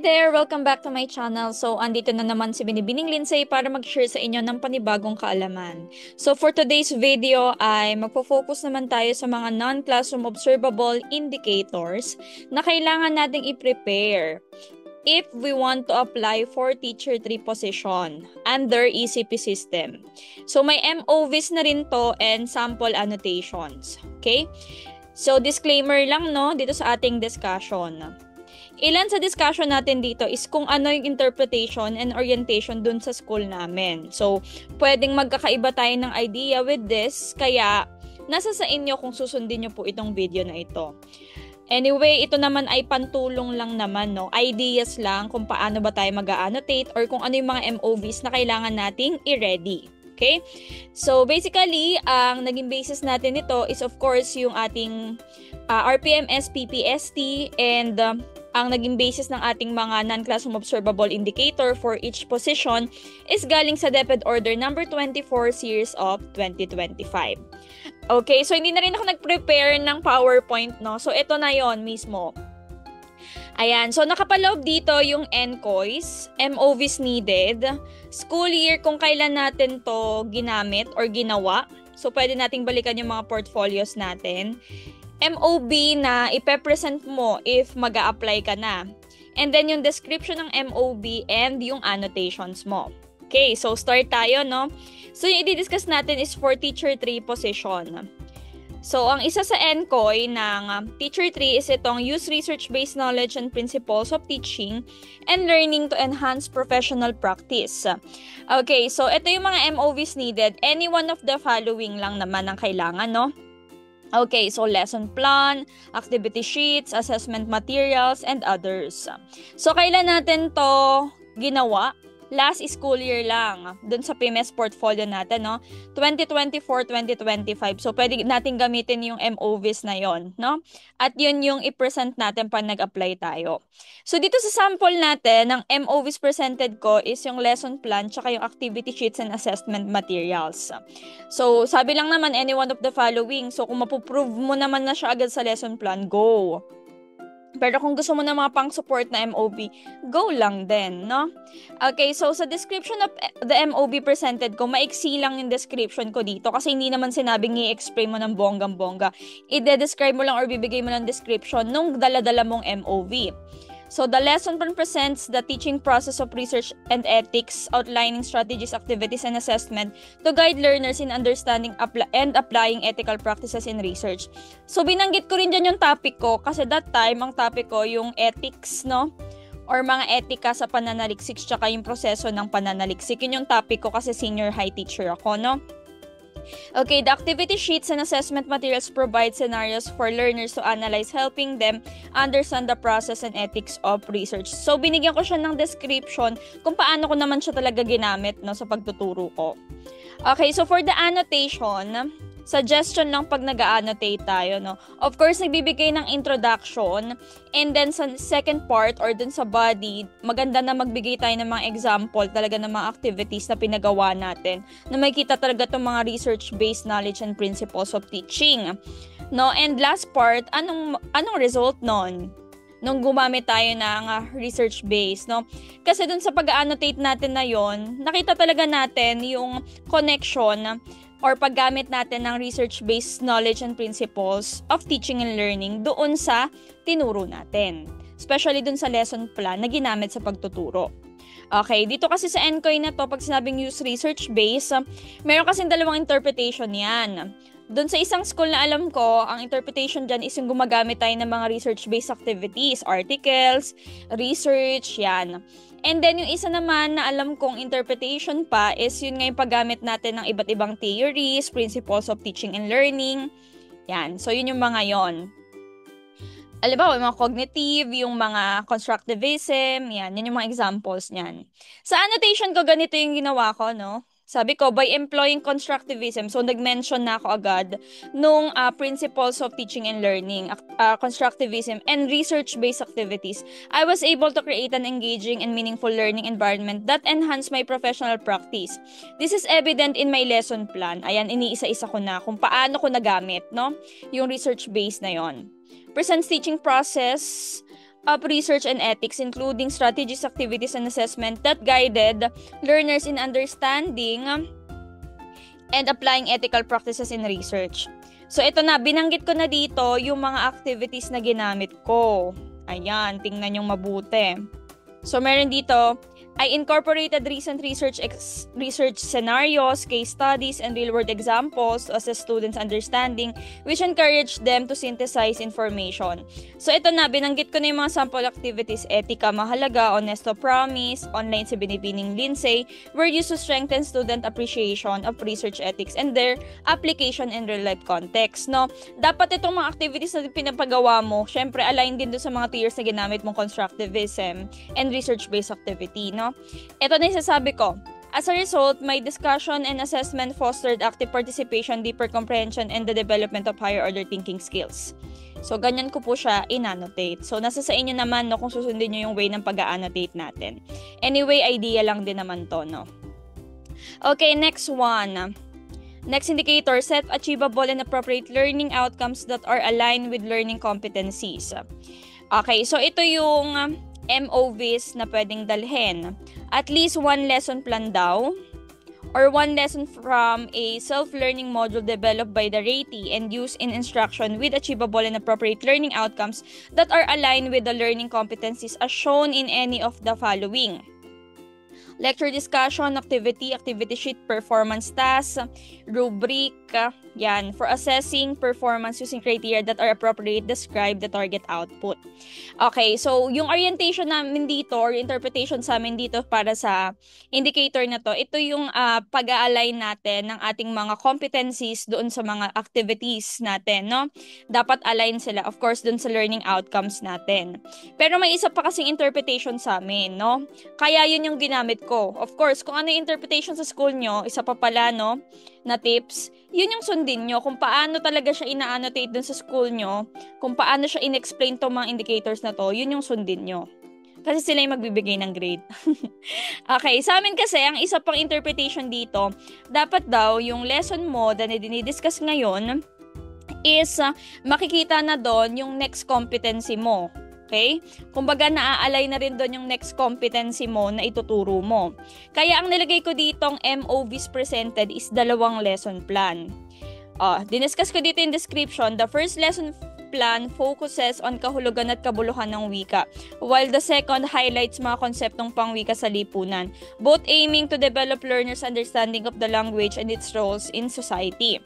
there! Welcome back to my channel. So, andito na naman si Binibining Lindsay para mag-share sa inyo ng panibagong kaalaman. So, for today's video ay magpo-focus naman tayo sa mga non-classroom observable indicators na kailangan nating i-prepare if we want to apply for Teacher 3 position under ECP system. So, may MOVs na rin to and sample annotations. Okay? So, disclaimer lang no dito sa ating discussion. Ilan sa discussion natin dito is kung ano yung interpretation and orientation dun sa school namin. So, pwedeng magkakaiba tayo ng idea with this, kaya nasa sa inyo kung susundin nyo po itong video na ito. Anyway, ito naman ay pantulong lang naman, no? Ideas lang kung paano ba tayo mag-annotate or kung ano yung mga MOVs na kailangan nating i-ready. Okay? So, basically, ang naging basis natin nito is of course yung ating RPMS, PPST, and ang naging basis ng ating mga non-classroom observable indicator for each position is galing sa DepEd Order number 24 series of 2025. Okay, so hindi na rin ako nag-prepare ng PowerPoint, no? So, ito na yon mismo. Ayan, so nakapaloob dito yung NCOYs, MOVs needed, school year kung kailan natin to ginamit or ginawa. So, pwede nating balikan yung mga portfolios natin. MOB na ipe-present mo if mag-a-apply ka na. And then yung description ng MOB and yung annotations mo. Okay, so start tayo, no? So yung i-discuss natin is for Teacher 3 position. So ang isa sa NCOY ng Teacher 3 is itong use research-based knowledge and principles of teaching and learning to enhance professional practice. Okay, so ito yung mga MOVs needed. Any one of the following lang naman ang kailangan, no? Okay, so lesson plan, activity sheets, assessment materials, and others. So, kailan natin to ginawa? Last school year lang, dun sa PMS portfolio natin, no? 2024-2025. So, pwede natin gamitin yung MOVs na yon, no? At yun yung i-present natin pag nag-apply tayo. So, dito sa sample natin, ang MOVs presented ko is yung lesson plan tsaka yung activity sheets and assessment materials. So, sabi lang naman, any one of the following. So, kung mapuprove mo naman na siya agad sa lesson plan, go! Pero kung gusto mo na mga pang-support na MOB, go lang din, no? Okay, so sa description of the MOB presented ko, maiksi lang yung description ko dito kasi hindi naman sinabing i-explain mo ng bonggang-bongga. I-describe mo lang or bibigay mo ng description nung dala-dala mong MOV. So, the lesson plan presents the teaching process of research and ethics, outlining strategies, activities, and assessment to guide learners in understanding and applying ethical practices in research. So, binanggit ko rin dyan yung topic ko kasi that time, ang topic ko yung ethics, no? Or mga etika sa pananaliksik tsaka yung proseso ng pananaliksik. Yun yung topic ko kasi senior high teacher ako, no? Okay, the activity sheets and assessment materials provide scenarios for learners to analyze, helping them understand the process and ethics of research. So, binigyan ko siya ng description kung paano ko naman siya talaga ginamit, no, sa pagtuturo ko. Okay, so for the annotation, suggestion lang pag nag-annotate tayo, no? Of course, nagbibigay ng introduction and then sa second part or dun sa body, maganda na magbigay tayo ng mga example talaga ng mga activities na pinagawa natin na makikita talaga itong mga research-based knowledge and principles of teaching. No? And last part, anong result nun? Nung gumamit tayo ng research-based, no? Kasi dun sa pag-annotate natin na yon, nakita talaga natin yung connection or paggamit natin ng research-based knowledge and principles of teaching and learning doon sa tinuro natin. Especially doon sa lesson plan na ginamit sa pagtuturo. Okay, dito kasi sa NCOY na to, pag sinabing use research-based, meron kasing dalawang interpretation yan. Doon sa isang school na alam ko, ang interpretation dyan is yung gumagamit tayo ng mga research-based activities, articles, research, yan. And then, yung isa naman na alam kong interpretation pa is yun nga yung paggamit natin ng iba't ibang theories, principles of teaching and learning. Yan. So, yun yung mga yon. Alam ba, yung mga cognitive, yung mga constructivism, yan. Yan yung mga examples niyan. Sa annotation ko, ganito yung ginawa ko, no? Sabi ko, by employing constructivism, so nag-mention na ako agad nung principles of teaching and learning, constructivism, and research-based activities, I was able to create an engaging and meaningful learning environment that enhanced my professional practice. This is evident in my lesson plan. Ayan, iniisa-isa ko na kung paano ko nagamit, no? Yung research-based na yon. Presents teaching process, of research and ethics, including strategies, activities, and assessment that guided learners in understanding and applying ethical practices in research. So ito na, binanggit ko na dito yung mga activities na ginamit ko. Ayan, tingnan yung mabuti. So meron dito, I incorporated recent research scenarios, case studies, and real-world examples to assess students' understanding, which encouraged them to synthesize information. So ito na, binanggit ko na yung mga sample activities: etika, mahalaga, honesto, promise, online si Binibining Lindsay, were used to strengthen student appreciation of research ethics and their application in real-life context. No? Dapat itong mga activities na pinapagawa mo, syempre align din doon sa mga tiers na ginamit mong constructivism and research-based activity. No? Ito na yung sasabi ko. As a result, my discussion and assessment fostered active participation, deeper comprehension, and the development of higher order thinking skills. So, ganyan ko po siya in-annotate. So, nasa sa inyo naman, no, kung susundin nyo yung way ng pag-annotate natin. Anyway, idea lang din naman to, no? Okay, next one. Next indicator, set achievable and appropriate learning outcomes that are aligned with learning competencies. Okay, so ito yung MOVs na pwedeng dalhin. At least one lesson plan daw, or one lesson from a self-learning module developed by the RATI and used in instruction with achievable and appropriate learning outcomes that are aligned with the learning competencies as shown in any of the following. Lecture discussion, activity sheet, performance task, rubric, yan, for assessing performance using criteria that are appropriate, describe the target output. Okay, so yung orientation namin dito, or interpretation sa amin dito para sa indicator na to, ito yung pag-a-align natin ng ating mga competencies doon sa mga activities natin, no? Dapat align sila, of course, doon sa learning outcomes natin. Pero may isa pa kasing interpretation sa amin, no? Kaya yun yung ginamit ko. Of course, kung ano yung interpretation sa school nyo, isa pa pala, no, na tips, yun yung sundin nyo. Kung paano talaga siya ina-annotate dun sa school nyo, kung paano siya in-explain to mga indicators na to, yun yung sundin nyo. Kasi sila yung magbibigay ng grade. Okay, sa amin kasi, ang isa pang interpretation dito, dapat daw yung lesson mo na dinidiscuss ngayon is makikita na doon yung next competency mo. Okay? Kumbaga, naa-align na rin doon yung next competency mo na ituturo mo. Kaya ang nilagay ko ditong MOVs presented is 2 lesson plan. Diniscuss ko dito in description. The first lesson plan focuses on kahulugan at kabuluhan ng wika, while the second highlights mga konseptong pangwika sa lipunan, both aiming to develop learners' understanding of the language and its roles in society.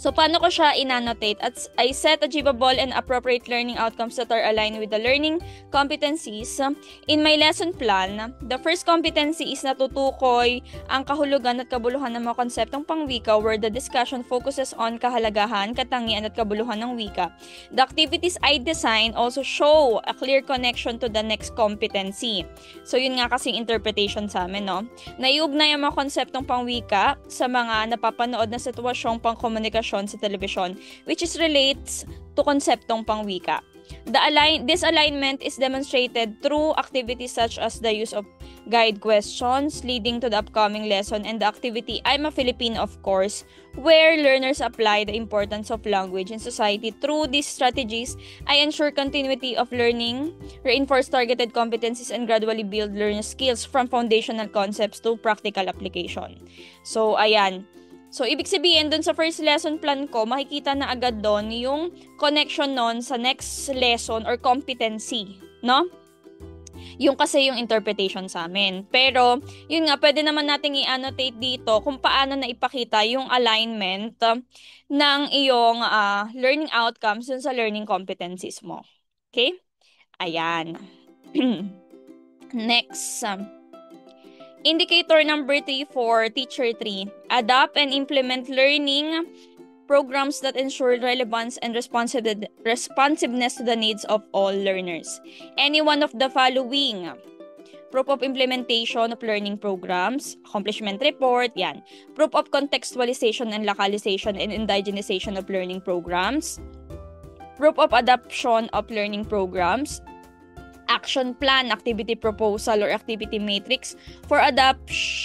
So, paano ko siya in-annotate? I set achievable and appropriate learning outcomes that are aligned with the learning competencies. In my lesson plan, the first competency is natutukoy ang kahulugan at kabuluhan ng mga konseptong pangwika, where the discussion focuses on kahalagahan, katangian at kabuluhan ng wika. The activities I design also show a clear connection to the next competency. So, yun nga kasing interpretation sa amin, no? Naiugnay ang mga konseptong pangwika sa mga napapanood na sitwasyong pangkomunikasyon sa telebisyon, which is relates to konseptong pangwika. This alignment is demonstrated through activities such as the use of guide questions leading to the upcoming lesson and the activity I'm a Filipino, of course, where learners apply the importance of language in society. Through these strategies, I ensure continuity of learning, reinforce targeted competencies, and gradually build learner skills from foundational concepts to practical application. So, ayan. So, ibig sabihin, dun sa first lesson plan ko, makikita na agad doon yung connection nun sa next lesson or competency, no? Yung kasi yung interpretation sa amin. Pero, yun nga, pwede naman nating i-annotate dito kung paano na ipakita yung alignment ng iyong learning outcomes dun sa learning competencies mo. Okay? Ayan. Next. Indicator number 3 for Teacher 3. Adopt and implement learning programs that ensure relevance and responsiveness to the needs of all learners. Any one of the following: proof of implementation of learning programs, accomplishment report, yan. Proof of contextualization and localization and indigenization of learning programs, proof of adoption of learning programs, action plan, activity proposal, or activity matrix for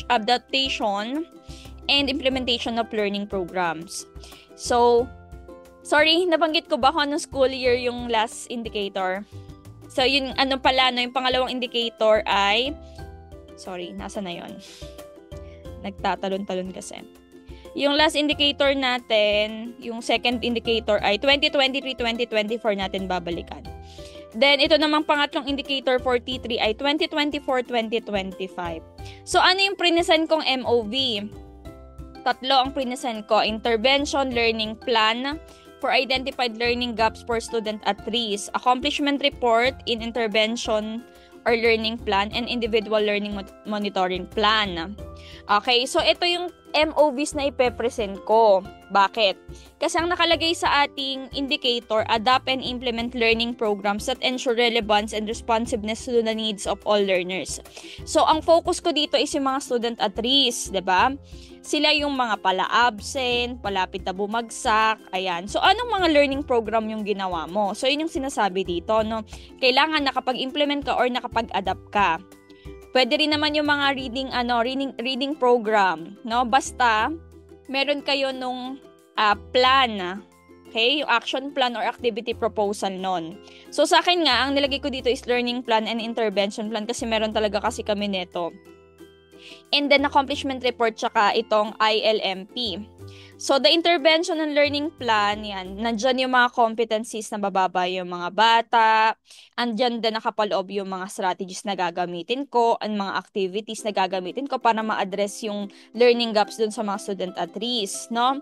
adaptation and implementation of learning programs. So, sorry, nabanggit ko ba kung anong school year yung last indicator? So, yung ano pala, no, yung pangalawang indicator ay, sorry, nasa na yun? Nagtatalon-talon kasi. Yung last indicator natin, yung second indicator ay 2023-2024 natin babalikan. Then, ito namang pangatlong indicator for T3 ay 2024-2025. So, ano yung prinesent kong MOV? Tatlo ang prinesent ko. Intervention Learning Plan for Identified Learning Gaps for Student at Risk. Accomplishment Report in Intervention or Learning Plan and Individual Learning Monitoring Plan. Okay, so ito yung MOVs na ipepresent ko. Bakit? Kasi ang nakalagay sa ating indicator, adopt and implement learning programs that ensure relevance and responsiveness to the needs of all learners. So, ang focus ko dito is yung mga student at risk, 'di ba? Sila yung mga pala-absent, palapit na bumagsak, ayan. So, anong mga learning program yung ginawa mo? So, yun yung sinasabi dito, no? Kailangan nakapag-implement ka or nakapag-adapt ka. Pwede rin naman yung mga reading program, no? Basta, meron kayo nung plan, okay? Yung action plan or activity proposal nun. So, sa akin nga, ang nilagay ko dito is learning plan and intervention plan kasi meron talaga kasi kami neto. And then, accomplishment report, tsaka itong ILMP. So, the intervention and learning plan, yan, nandyan yung mga competencies na bababa yung mga bata, andyan din nakapaloob yung mga strategies na gagamitin ko, ang mga activities na gagamitin ko para ma-address yung learning gaps dun sa mga student at risk, no?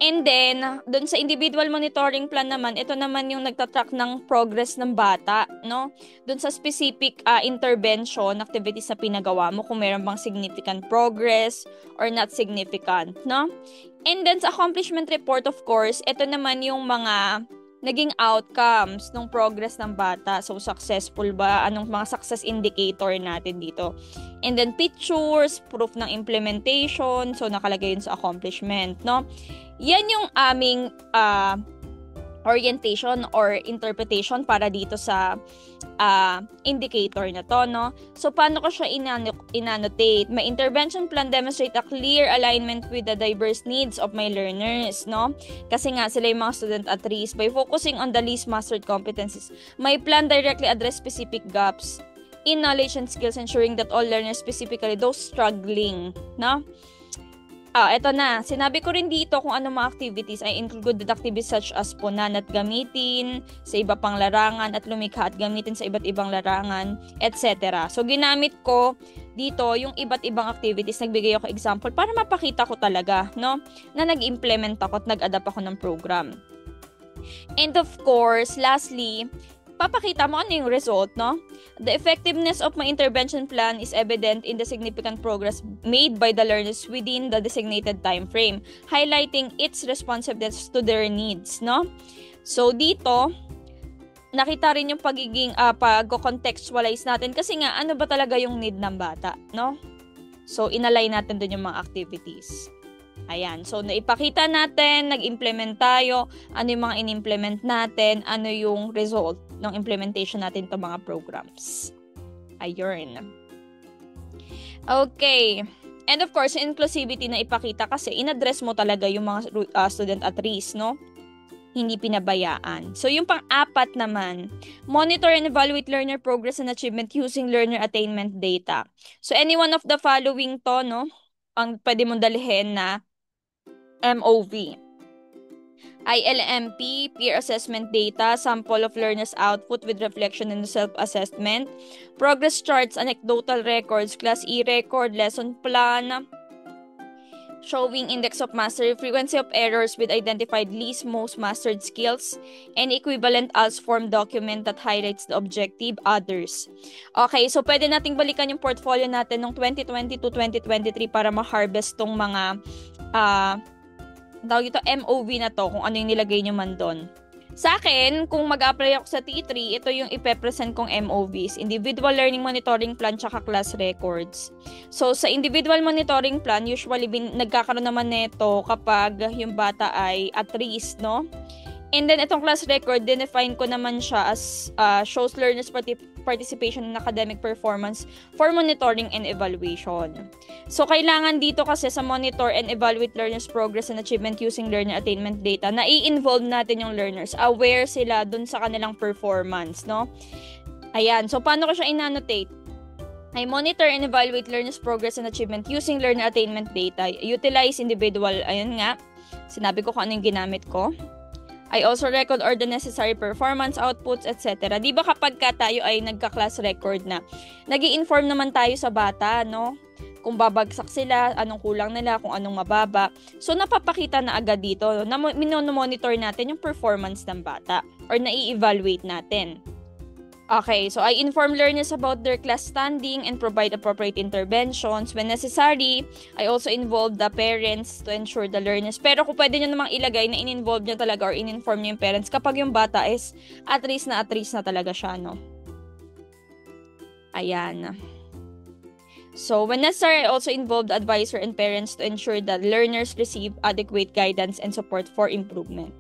And then, dun sa individual monitoring plan naman, ito naman yung nagtatrack ng progress ng bata, no? Dun sa specific intervention, activities na pinagawa mo, kung meron bang significant progress or not significant, no? And then, sa accomplishment report, of course, ito naman yung mga naging outcomes ng progress ng bata. So, successful ba? Anong mga success indicator natin dito? And then, pictures, proof ng implementation. So, nakalagay yun sa accomplishment, no? Yan yung aming orientation or interpretation para dito sa indicator na to, no? So, paano ko siya inannotate? My intervention plan demonstrate a clear alignment with the diverse needs of my learners, no? Kasi nga, sila yung mga student at risk. By focusing on the least mastered competencies, my plan directly address specific gaps in knowledge and skills, ensuring that all learners, specifically those struggling, no? Eto na. Sinabi ko rin dito kung ano mga activities ay included activities such as punan at gamitin sa iba pang larangan at lumikha at gamitin sa iba't ibang larangan, etc. So, ginamit ko dito yung iba't ibang activities. Nagbigay ako example para mapakita ko talaga, no, na nag-implement ako at nag-adapt ako ng program. And of course, lastly, papakita mo ano yung result, no? The effectiveness of my intervention plan is evident in the significant progress made by the learners within the designated time frame, highlighting its responsiveness to their needs, no? So, dito, nakita rin yung pagiging pag-contextualize natin kasi nga, ano ba talaga yung need ng bata, no? So, inalign natin dun yung mga activities. Ayan. So, naipakita natin, nag-implement tayo, ano yung mga in-implement natin, ano yung result ng implementation natin to mga programs. Ayun. Okay. And of course, inclusivity na ipakita kasi in-address mo talaga yung mga student at risk, no? Hindi pinabayaan. So, yung pang-apat naman, monitor and evaluate learner progress and achievement using learner attainment data. So, any one of the following to, no? Ang pwede mong dalhin na MOV. ILMP, peer assessment data, sample of learners' output with reflection and self-assessment, progress charts, anecdotal records, class E record, lesson plan, showing index of mastery, frequency of errors with identified least most mastered skills, and equivalent ALS form document that highlights the objective, others. Okay, so pwede nating balikan yung portfolio natin ng 2022-2023 para ma-harvest tong mga tawag ito, MOV na to, kung ano yung nilagay nyo man doon. Sa akin, kung mag-apply ako sa T3, ito yung ipepresent kong MOVs, Individual Learning Monitoring Plan tsaka Class Records. So, sa Individual Monitoring Plan, usually nagkakaroon naman nito kapag yung bata ay at risk, no? And then, itong class record, define ko naman siya as shows learners' participation in academic performance for monitoring and evaluation. So, kailangan dito kasi sa monitor and evaluate learners' progress and achievement using learner attainment data, na i-involve natin yung learners. Aware sila dun sa kanilang performance, no? Ayan. So, paano ko siya in-annotate? I monitor and evaluate learners' progress and achievement using learner attainment data. Utilize individual, ayun nga, sinabi ko kung ano yung ginamit ko. I also record all the necessary performance outputs, etc. Di ba kapag tayo ay nagka-class record na, nag-i-inform naman tayo sa bata, no? Kung babagsak sila, anong kulang nila, kung anong mababa. So, napapakita na agad dito, na monitor natin yung performance ng bata or na-i-evaluate natin. Okay, so I inform learners about their class standing and provide appropriate interventions. When necessary, I also involve the parents to ensure the learners. Pero kung pwede nyo namang ilagay na in-involve nyo talaga or in-inform nyo yung parents kapag yung bata is at risk na talaga siya, no? Ayan. So, when necessary, I also involve the advisor and parents to ensure that learners receive adequate guidance and support for improvement.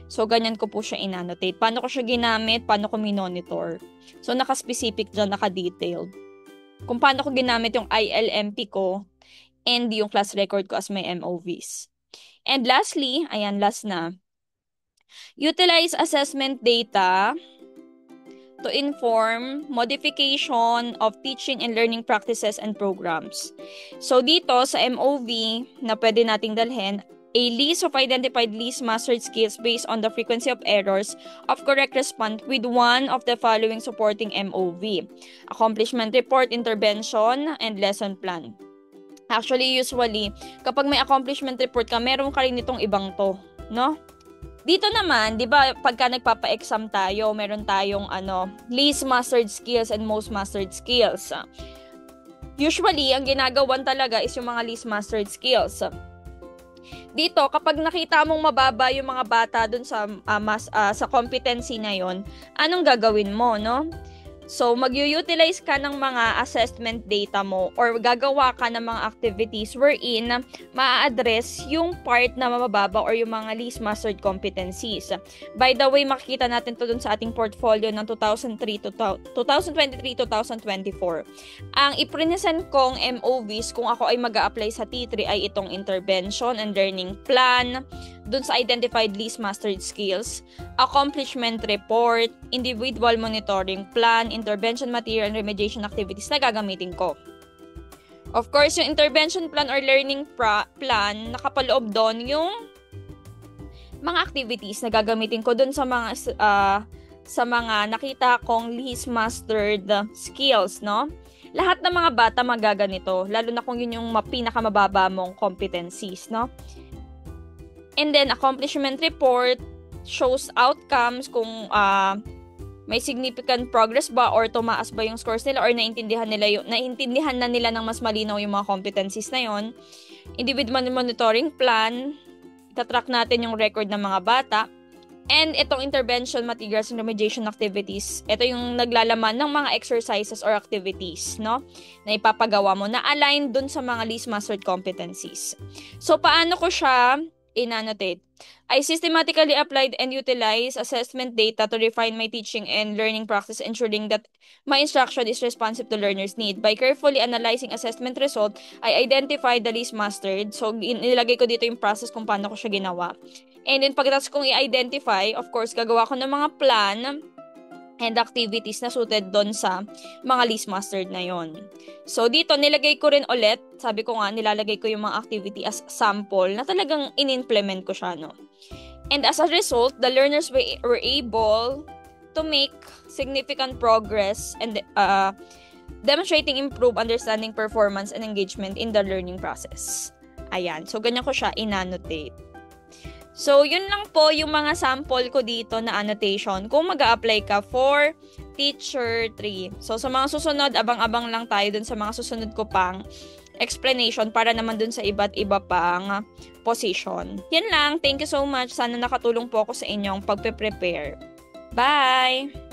So, ganyan ko po siya in-annotate. Paano ko siya ginamit? Paano ko minonitor? So, naka-specific dyan, naka-detailed. Kung paano ko ginamit yung ILMP ko and yung class record ko as my MOVs. And lastly, ayan, last na. Utilize assessment data to inform modification of teaching and learning practices and programs. So, dito sa MOV na pwede nating dalhin, a list of identified least mastered skills based on the frequency of errors of correct response with one of the following supporting MOV. Accomplishment report, intervention, and lesson plan. Actually, usually, kapag may accomplishment report ka, meron ka rin itong ibang to, no? Dito naman, di ba, pagka nagpapa-exam tayo, meron tayong least mastered skills and most mastered skills. Usually, ang ginagawan talaga is yung mga least mastered skills. Dito, kapag nakita mong mababa yung mga bata dun sa competency na yon, anong gagawin mo, no? So, mag-utilize ka ng mga assessment data mo or gagawa ka ng mga activities wherein ma-address yung part na mababa or yung mga least mastered competencies. By the way, makikita natin to dun sa ating portfolio ng 2023-2024. Ang ipresent kong MOVs kung ako ay mag-a-apply sa T3 ay itong intervention and learning plan, dun sa identified least mastered skills, accomplishment report, individual monitoring plan, intervention material, and remediation activities na gagamitin ko. Of course, yung intervention plan or learning plan, nakapaloob doon yung mga activities na gagamitin ko doon sa mga nakita kong least mastered skills, no? Lahat ng mga bata magaganito, lalo na kung yun yung pinakamababa mong competencies, no? And then, accomplishment report shows outcomes kung may significant progress ba or tumaas ba yung scores nila or naintindihan na nila ng mas malinaw yung mga competencies na yon. Individual monitoring plan, itatrack natin yung record ng mga bata. And itong intervention materials and remediation activities, ito yung naglalaman ng mga exercises or activities, no? Na ipapagawa mo na align dun sa mga least mastered competencies. So, paano ko siya in-annotate? I systematically applied and utilized assessment data to refine my teaching and learning practice, ensuring that my instruction is responsive to learners' need. By carefully analyzing assessment result, I identified the least mastered. So, nilagay ko dito yung process kung paano ko siya ginawa. And then, pagkatapos kong i-identify, of course, gagawa ko ng mga plan and activities na suited doon sa mga least mastered na yon. So, dito, nilagay ko rin ulit, sabi ko nga, nilalagay ko yung mga activity as sample na talagang in-implement ko siya, no? And as a result, the learners were able to make significant progress and demonstrating improved understanding, performance, and engagement in the learning process. Ayan. So, ganyan ko siya in-annotate. So, yun lang po yung mga sample ko dito na annotation kung mag-a-apply ka for Teacher 3. So, sa mga susunod, abang-abang lang tayo dun sa mga susunod ko pang explanation para naman dun sa iba't iba pang position. Yan lang. Thank you so much. Sana nakatulong po ako sa inyong pagpe-prepare. Bye!